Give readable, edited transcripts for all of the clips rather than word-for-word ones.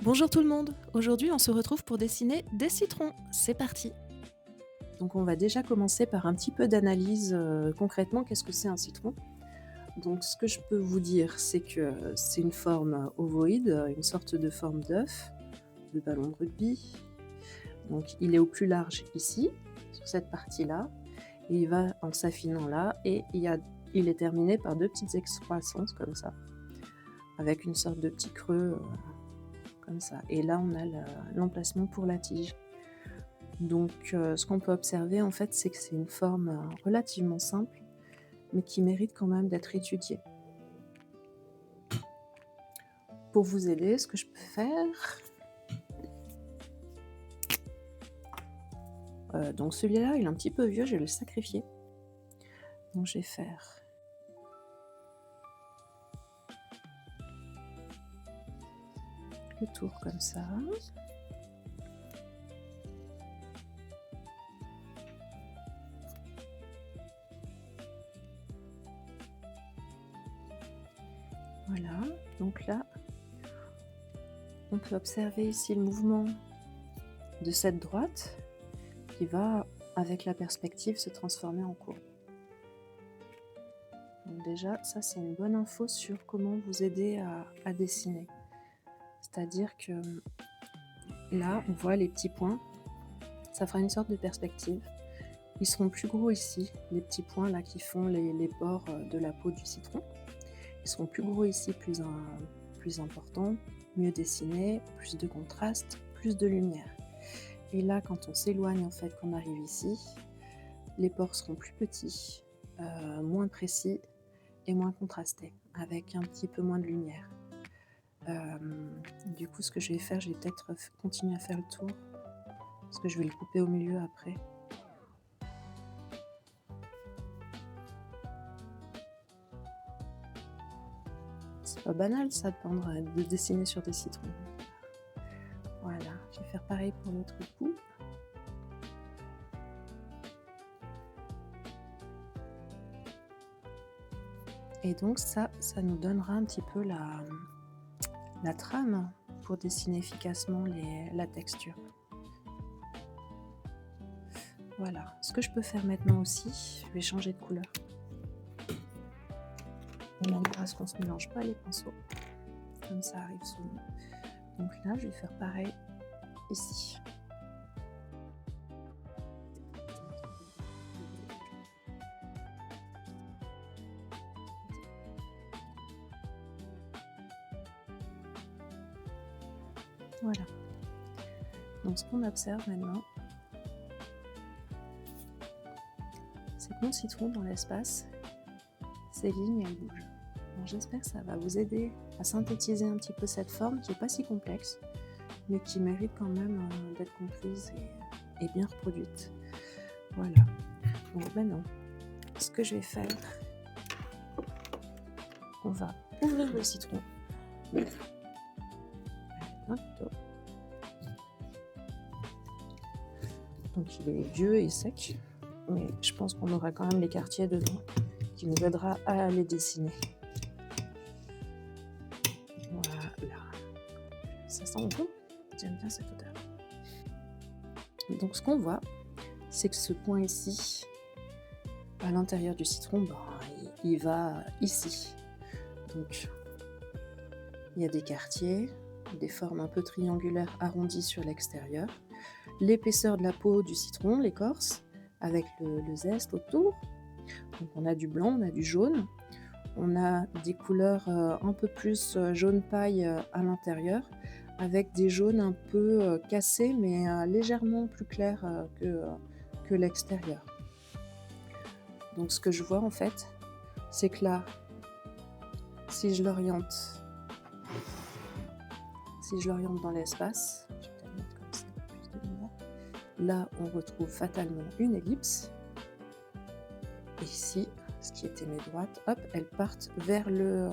Bonjour tout le monde, aujourd'hui on se retrouve pour dessiner des citrons, c'est parti. Donc on va déjà commencer par un petit peu d'analyse, concrètement qu'est-ce que c'est un citron? Donc ce que je peux vous dire, c'est que c'est une forme ovoïde, une sorte de forme d'œuf, de ballon de rugby. Donc il est au plus large ici, sur cette partie-là, et il va en s'affinant là, et il est terminé par 2 petites excroissances comme ça, avec une sorte de petit creux, comme ça. Et là on a l'emplacement pour la tige. Donc ce qu'on peut observer en fait, c'est que c'est une forme, relativement simple, mais qui mérite quand même d'être étudiée. Pour vous aider, ce que je peux faire, donc celui-là, il est un petit peu vieux, je vais le sacrifier. Donc je vais faire le tour comme ça. Voilà, donc là, on peut observer ici le mouvement de cette droite qui va, avec la perspective, se transformer en courbe. Donc déjà, ça c'est une bonne info sur comment vous aider à dessiner. C'est-à-dire que là, on voit les petits points, ça fera une sorte de perspective. Ils seront plus gros ici, les petits points là qui font les bords de la peau du citron. Ils seront plus gros ici, plus importants, mieux dessinés, plus de contraste, plus de lumière. Et là, quand on s'éloigne en fait, qu'on arrive ici, les bords seront plus petits, moins précis et moins contrastés, avec un petit peu moins de lumière. Du coup, ce que je vais faire, je vais peut-être continuer à faire le tour, parce que je vais le couper au milieu après. C'est pas banal ça de dessiner sur des citrons. Voilà, je vais faire pareil pour l'autre bout. Et donc ça nous donnera un petit peu la trame pour dessiner efficacement la texture. Voilà, ce que je peux faire maintenant aussi, je vais changer de couleur. On demandera à ce qu'on se mélange pas les pinceaux, comme ça arrive souvent. Donc là, je vais faire pareil ici. Voilà. Donc ce qu'on observe maintenant, c'est que mon citron dans l'espace, ces lignes elles bougent. Alors j'espère que ça va vous aider à synthétiser un petit peu cette forme qui n'est pas si complexe, mais qui mérite quand même d'être comprise et bien reproduite. Voilà. Donc maintenant, ce que je vais faire, on va ouvrir le citron. Donc il est vieux et sec, mais je pense qu'on aura quand même les quartiers dedans qui nous aidera à les dessiner. Voilà. Ça sent bon, j'aime bien cette odeur. Donc ce qu'on voit, c'est que ce point ici, à l'intérieur du citron, il va ici. Donc il y a des quartiers, des formes un peu triangulaires arrondies sur l'extérieur, l'épaisseur de la peau du citron, l'écorce, avec le zeste autour. Donc on a du blanc, on a du jaune, on a des couleurs un peu plus jaune paille à l'intérieur, avec des jaunes un peu cassés, mais légèrement plus clairs que l'extérieur. Donc ce que je vois en fait, c'est que là, si je l'oriente dans l'espace, je vais peut-être mettre comme ça, plus de lumière. Là, on retrouve fatalement une ellipse. Et ici, ce qui était mes droites, hop, elles partent vers le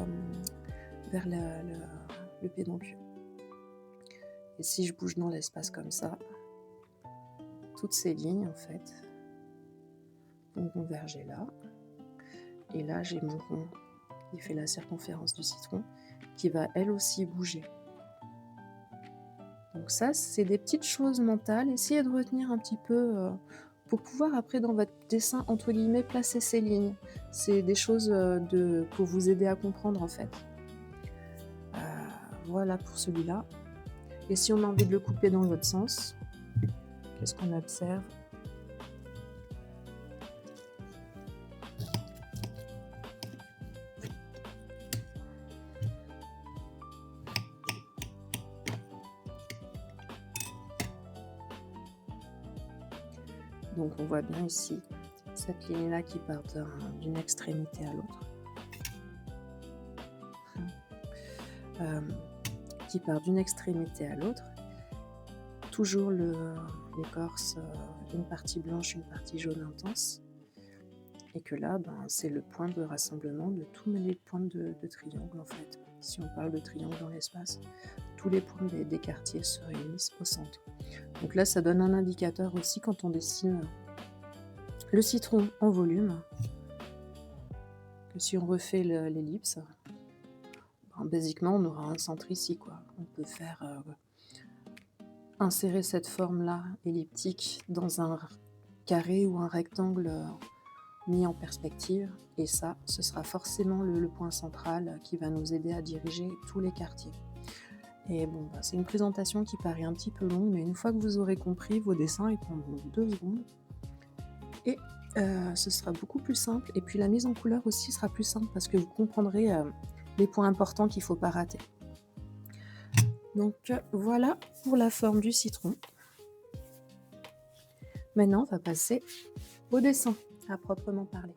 pédoncule. Et si je bouge dans l'espace comme ça, toutes ces lignes, en fait, vont converger là. Et là, j'ai mon rond qui fait la circonférence du citron, qui va elle aussi bouger. Donc ça, c'est des petites choses mentales. Essayez de retenir un petit peu pour pouvoir après dans votre dessin, entre guillemets, placer ces lignes. C'est des choses pour vous aider à comprendre en fait. Voilà pour celui-là. Et si on a envie de le couper dans l'autre sens, qu'est-ce qu'on observe? Donc on voit bien ici cette ligne-là qui part d'une extrémité à l'autre. Qui part d'une extrémité à l'autre. Toujours l'écorce, une partie blanche, une partie jaune intense. Et que là, c'est le point de rassemblement de tous les points de triangle en fait. Si on parle de triangle dans l'espace, tous les points des quartiers se réunissent au centre. Donc là, ça donne un indicateur aussi quand on dessine le citron en volume, que si on refait l'ellipse, basiquement on aura un centre ici, quoi. On peut faire insérer cette forme-là elliptique dans un carré ou un rectangle mis en perspective, et ça, ce sera forcément le point central qui va nous aider à diriger tous les quartiers. Et bon, c'est une présentation qui paraît un petit peu longue, mais une fois que vous aurez compris, vos dessins ils prendront 2 secondes. Et ce sera beaucoup plus simple. Et puis la mise en couleur aussi sera plus simple parce que vous comprendrez les points importants qu'il ne faut pas rater. Donc voilà pour la forme du citron. Maintenant, on va passer au dessin à proprement parler.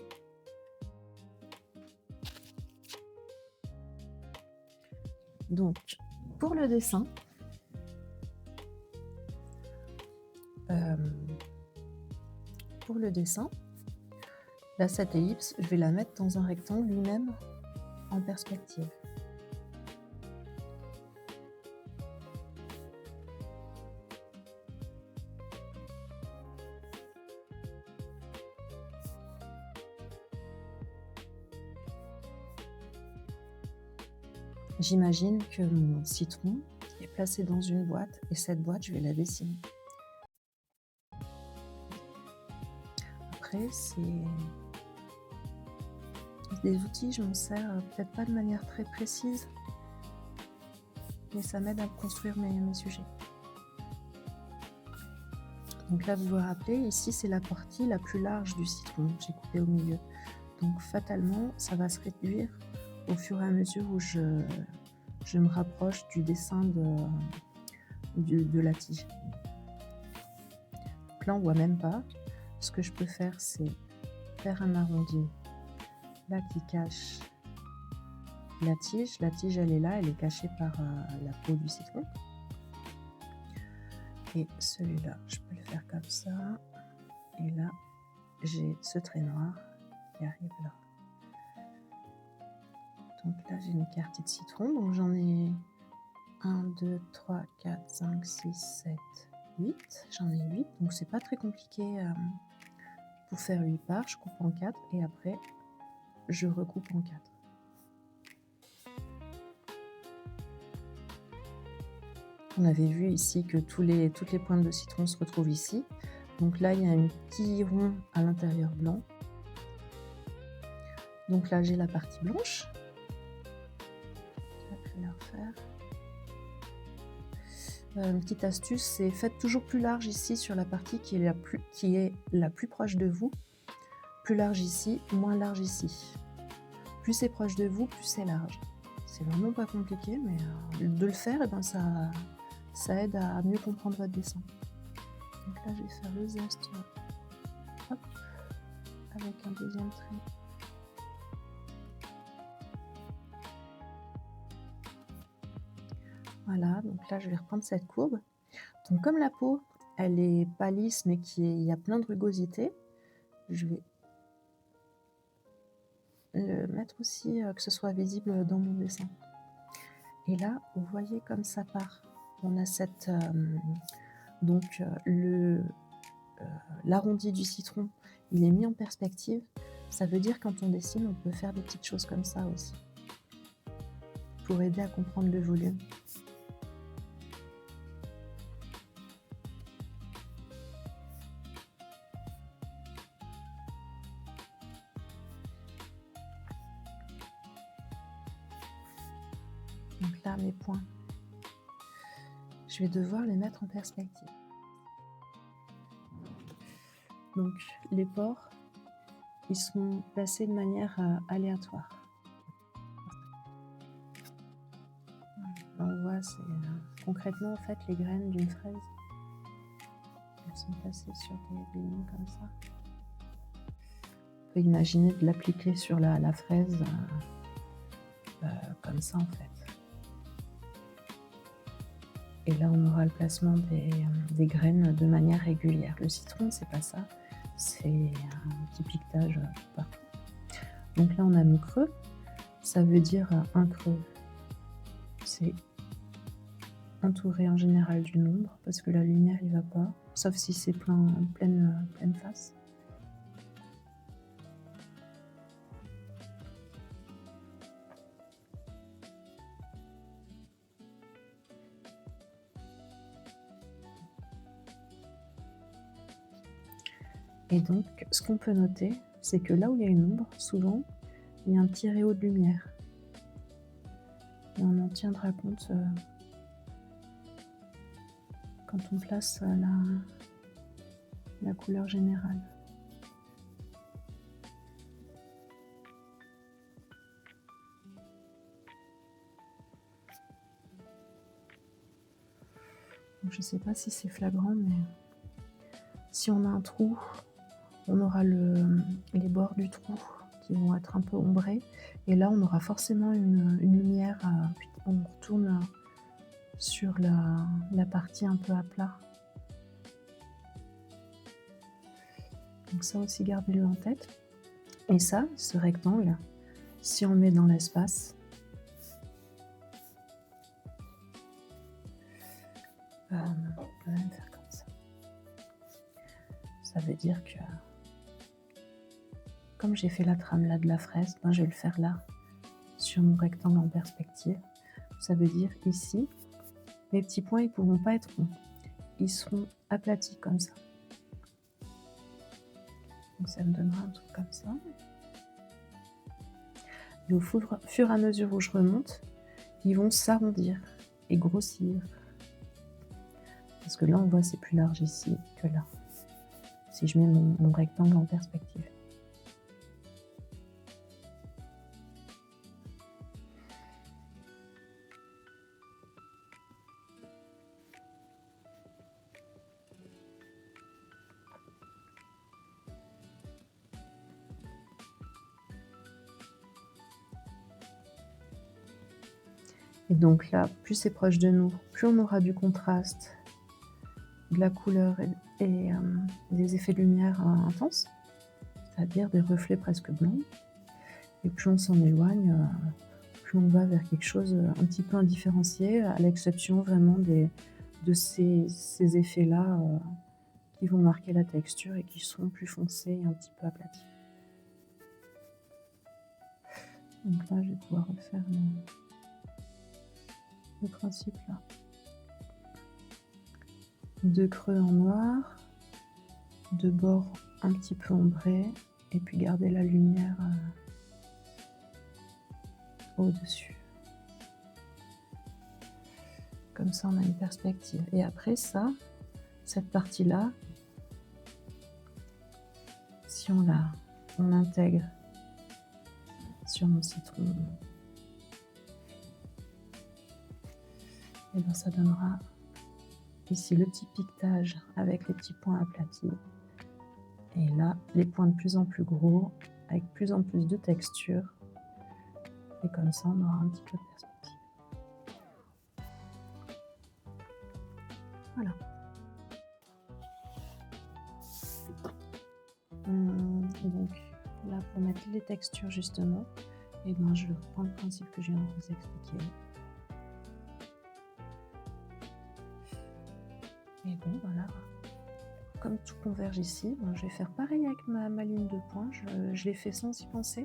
Donc, pour le dessin, là, cette ellipse, je vais la mettre dans un rectangle lui-même en perspective. J'imagine que mon citron est placé dans une boîte et cette boîte, je vais la dessiner. Après, c'est des outils, je m'en sers peut-être pas de manière très précise, mais ça m'aide à construire mes sujets. Donc là, vous vous rappelez, ici, c'est la partie la plus large du citron, j'ai coupé au milieu. Donc fatalement, ça va se réduire au fur et à mesure où je me rapproche du dessin de la tige. Donc là, on ne voit même pas. Ce que je peux faire, c'est faire un arrondi là qui cache la tige. La tige, elle est là, elle est cachée par la peau du citron. Et celui-là, je peux le faire comme ça. Et là, j'ai ce trait noir qui arrive là. Donc là, j'ai mes quartiers de citron. Donc j'en ai 1, 2, 3, 4, 5, 6, 7, 8. J'en ai 8. Donc c'est pas très compliqué pour faire 8 parts. Je coupe en 4 et après, je recoupe en 4. On avait vu ici que toutes les pointes de citron se retrouvent ici. Donc là, il y a un petit rond à l'intérieur blanc. Donc là, j'ai la partie blanche. Je vais la refaire. Une petite astuce, c'est faites toujours plus large ici sur la partie qui est la plus proche de vous. Plus large ici, moins large ici. Plus c'est proche de vous, plus c'est large. C'est vraiment pas compliqué, mais de le faire, et ben ça aide à mieux comprendre votre dessin. Donc là, je vais faire le zeste, hop, avec un deuxième trait. Voilà, donc là, je vais reprendre cette courbe. Donc comme la peau, elle est pas lisse, mais il y a plein de rugosité, je vais le mettre aussi, que ce soit visible dans mon dessin. Et là, vous voyez comme ça part. On a cette l'arrondi du citron, il est mis en perspective. Ça veut dire quand on dessine, on peut faire des petites choses comme ça aussi, pour aider à comprendre le volume. Donc là, mes points, je vais devoir les mettre en perspective. Donc les bords, ils sont placés de manière aléatoire. Là, on voit, c'est concrètement en fait les graines d'une fraise. Elles sont placées sur des lignes comme ça. On peut imaginer de l'appliquer sur la fraise comme ça en fait. Et là, on aura le placement des graines de manière régulière. Le citron, c'est pas ça. C'est un petit piquetage partout. Donc là, on a nos creux. Ça veut dire un creux. C'est entouré en général d'une ombre parce que la lumière y va pas, sauf si c'est pleine face. Et donc, ce qu'on peut noter, c'est que là où il y a une ombre, souvent, il y a un petit rayon de lumière. Et on en tiendra compte quand on place la couleur générale. Donc, je ne sais pas si c'est flagrant, mais si on a un trou, on aura les bords du trou qui vont être un peu ombrés. Et là, on aura forcément une lumière. Puis on retourne sur la partie un peu à plat. Donc ça aussi, gardez-le en tête. Et ça, ce rectangle, si on le met dans l'espace, on peut même faire comme ça. Ça veut dire que, comme j'ai fait la trame là de la fraise, je vais le faire là, sur mon rectangle en perspective. Ça veut dire ici, mes petits points, ils ne pourront pas être ronds. Ils seront aplatis comme ça. Donc ça me donnera un truc comme ça. Et au fur et à mesure où je remonte, ils vont s'arrondir et grossir. Parce que là, on voit c'est plus large ici que là. Si je mets mon rectangle en perspective. Et donc là, plus c'est proche de nous, plus on aura du contraste, de la couleur et des effets de lumière intenses, c'est-à-dire des reflets presque blancs. Et plus on s'en éloigne, plus on va vers quelque chose un petit peu indifférencié, à l'exception vraiment de ces effets-là qui vont marquer la texture et qui sont plus foncés et un petit peu aplatis. Donc là, je vais pouvoir refaire le principe là. 2 creux en noir, 2 bords un petit peu ombrés, et puis garder la lumière au-dessus. Comme ça, on a une perspective. Et après ça, cette partie-là, si on l'intègre sur mon citron, et bien ça donnera ici le petit piquetage avec les petits points aplatis. Et là, les points de plus en plus gros, avec plus en plus de texture. Et comme ça, on aura un petit peu de perspective. Voilà. Donc là, pour mettre les textures justement, et ben, je reprends le principe que je viens de vous expliquer. Et bon, voilà. Comme tout converge ici, je vais faire pareil avec ma ligne de points. Je l'ai fait sans y penser.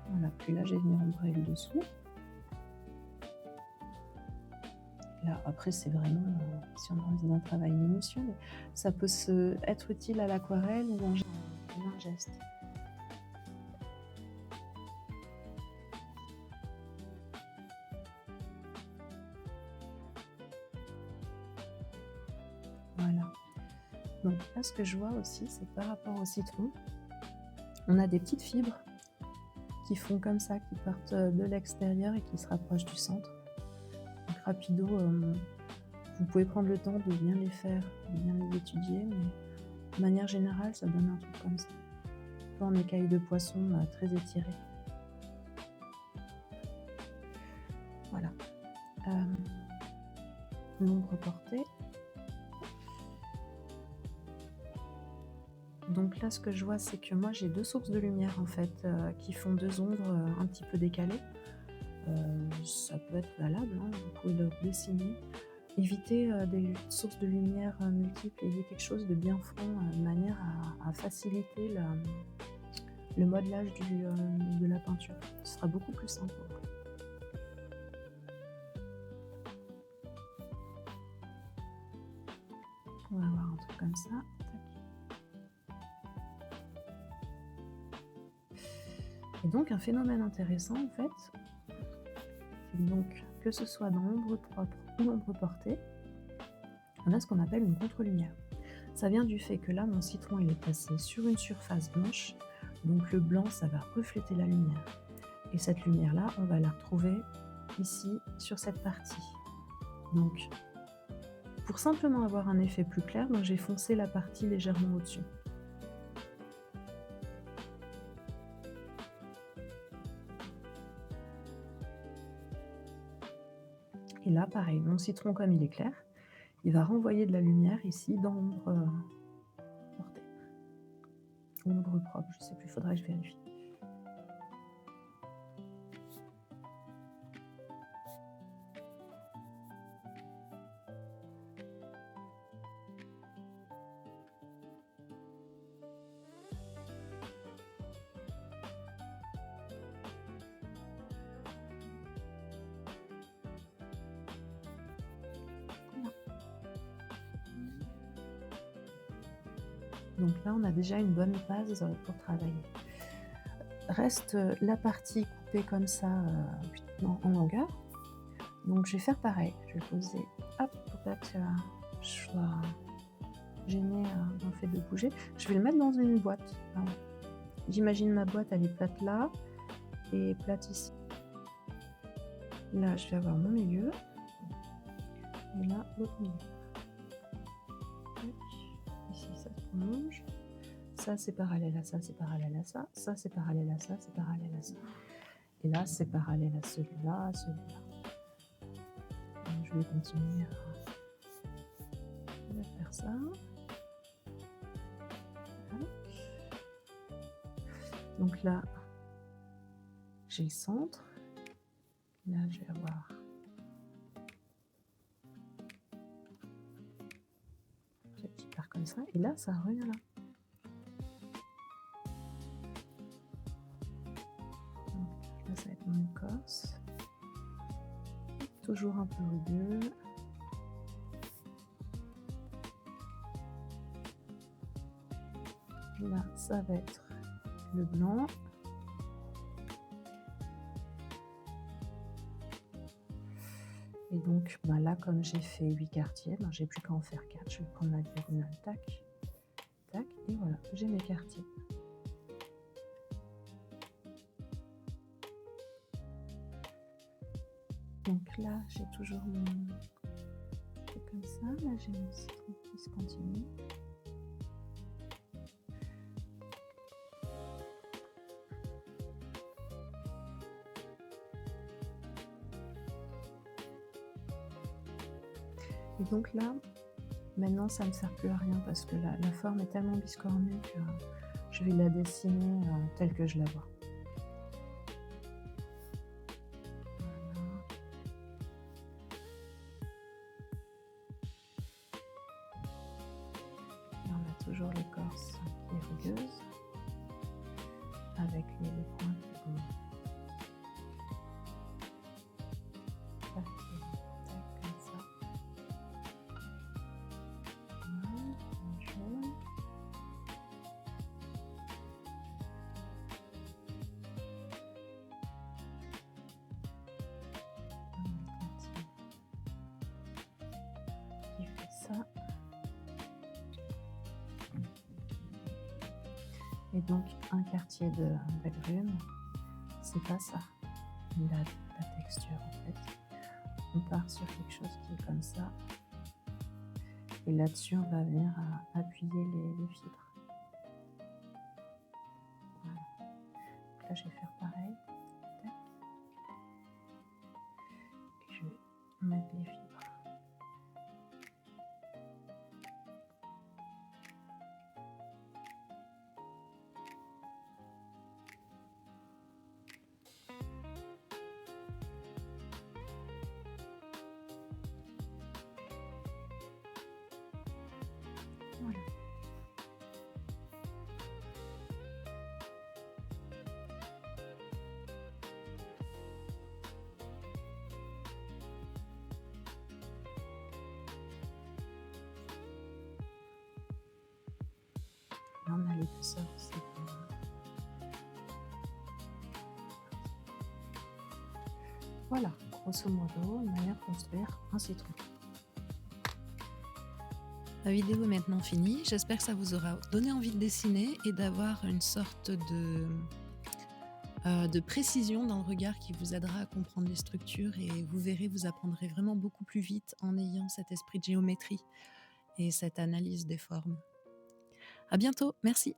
Voilà, puis là, je vais venir ombrer le dessous. Là, après, c'est vraiment si on a envie d'un travail minutieux, mais ça peut être utile à l'aquarelle ou en un geste. Voilà. Donc là, ce que je vois aussi, c'est que par rapport au citron, on a des petites fibres qui font comme ça, qui partent de l'extérieur et qui se rapprochent du centre. Donc rapido, vous pouvez prendre le temps de bien les faire, de bien les étudier, mais de manière générale, ça donne un truc comme ça. En écaille de poisson très étirée. Voilà. L'ombre portée. Donc là, ce que je vois, c'est que moi, j'ai 2 sources de lumière, en fait, qui font 2 ombres un petit peu décalées. Ça peut être valable, hein, vous pouvez le dessiner. Évitez des sources de lumière multiples, ayez quelque chose de bien fond, de manière à faciliter le modelage de la peinture. Ce sera beaucoup plus simple. On va avoir un truc comme ça. Et donc un phénomène intéressant en fait, c'est donc que ce soit dans l'ombre propre ou l'ombre portée, on a ce qu'on appelle une contre-lumière. Ça vient du fait que là, mon citron il est placé sur une surface blanche, donc le blanc ça va refléter la lumière. Et cette lumière-là, on va la retrouver ici sur cette partie. Donc, pour simplement avoir un effet plus clair, j'ai foncé la partie légèrement au-dessus. Et là, pareil, mon citron, comme il est clair, il va renvoyer de la lumière ici dans l'ombre portée. Ombre propre, je ne sais plus, il faudrait que je vérifie. Donc là, on a déjà une bonne base pour travailler. Reste la partie coupée comme ça en longueur. Donc je vais faire pareil. Je vais poser, hop, pour pas que je sois gênée dans le fait de bouger. Je vais le mettre dans une boîte. J'imagine ma boîte, elle est plate là et plate ici. Là, je vais avoir mon milieu. Et là, l'autre milieu. Ici, ça se prolonge. Ça, c'est parallèle à ça, c'est parallèle à ça. Ça, c'est parallèle à ça, c'est parallèle à ça. Et là, c'est parallèle à celui-là, à celui-là. Je vais continuer à faire ça. Donc là, j'ai le centre. Là, je vais avoir ce qui part comme ça. Et là, ça revient là. Donc, là, ça va être mon écorce. Toujours un peu rugueux. Là, ça va être le blanc. Et donc là, comme j'ai fait 8 quartiers, j'ai plus qu'à en faire 4. Je vais prendre ma diagonale, tac, tac, et voilà, j'ai mes quartiers. Donc là, j'ai toujours mon truc comme ça. Là, j'ai mon citron qui se continue. Et donc là, maintenant, ça ne me sert plus à rien parce que la forme est tellement biscornue que je vais la dessiner telle que je la vois. Voilà. Et on a toujours l'écorce qui est rugueuse avec les points qui vont comme ça. Et donc, un quartier d'agrumes, c'est pas ça, la texture en fait. On part sur quelque chose qui est comme ça. Et là-dessus, on va venir appuyer les fibres. Voilà. Donc là, je vais faire pareil. Tac. Et je vais mettre les fibres. Voilà. Là, on a l'épaisseur aussi. Voilà, grosso modo, une manière de construire un citron. La vidéo est maintenant finie. J'espère que ça vous aura donné envie de dessiner et d'avoir une sorte de précision dans le regard qui vous aidera à comprendre les structures et vous verrez, vous apprendrez vraiment beaucoup plus vite en ayant cet esprit de géométrie et cette analyse des formes. À bientôt, merci.